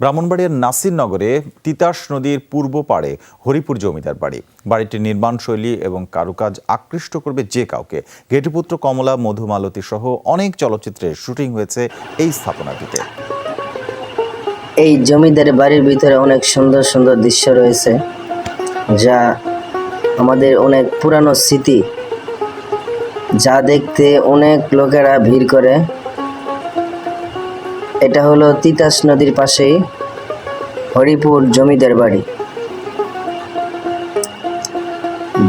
ব্রাহ্মণবাড়িয়ার নাসিরনগরে তিতাস নদীর পূর্ব পাড়ে হরিপুর জমিদার বাড়ি। বাড়িটির নির্মাণ শৈলী এবং কারুকাজ আকৃষ্ট করবে যে কাউকে। ঘেটুপুত্র কমলা, মধুমালতী সহ অনেক চলচ্চিত্রের শুটিং হয়েছে এই স্থাপনাটিতে। এই জমিদার বাড়ির ভিতরে অনেক সুন্দর সুন্দর দৃশ্য রয়েছে, যা আমাদের অনেক পুরানো স্মৃতি, যা দেখতে অনেক লোকেরা ভিড় করে। এটা হলো তিতাস নদীর পাশেই হরিপুর জমিদার বাড়ি।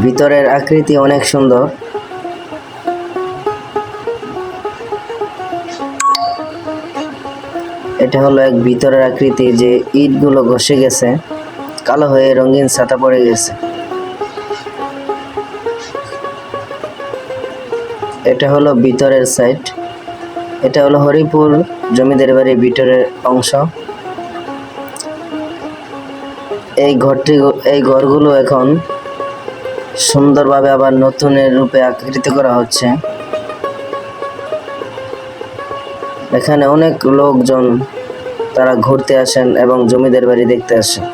ভিতরের আকৃতি অনেক সুন্দর। এটা হলো এক ভিতরের আকৃতি, যে ইটগুলো ঘষে গেছে, কালো হয়ে রঙিন ছাতা পড়ে গেছে। এটা হলো ভিতরের সাইড। এটা হলো হরিপুর জমিদার বাড়ির ভিতরের অংশ। এই ঘরগুলো এখন সুন্দরভাবে আবার নতুনের রূপে আকৃতি করা হচ্ছে। এখানে অনেক লোকজন তারা ঘুরতে আসেন এবং জমিদার বাড়ি দেখতে আসেন।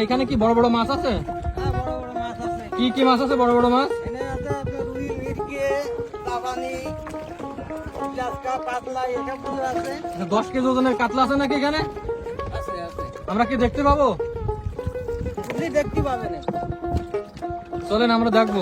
এখানে কি বড় বড় মাছ আছে? হ্যাঁ, বড় বড় মাছ আছে। কি কি মাছ আছে বড় বড় মাছ? এখানে আছে আপনার রুই, মিরগে, লাবানি, জাসকা, পাতলা, এসবগুলো আছে। 10 কেজি ওজনের কাতলা আছে নাকি এখানে? আছে আছে। আমরা কি দেখতে পাবো? আপনি দেখতে পাবেন। চলেন আমরা দেখবো।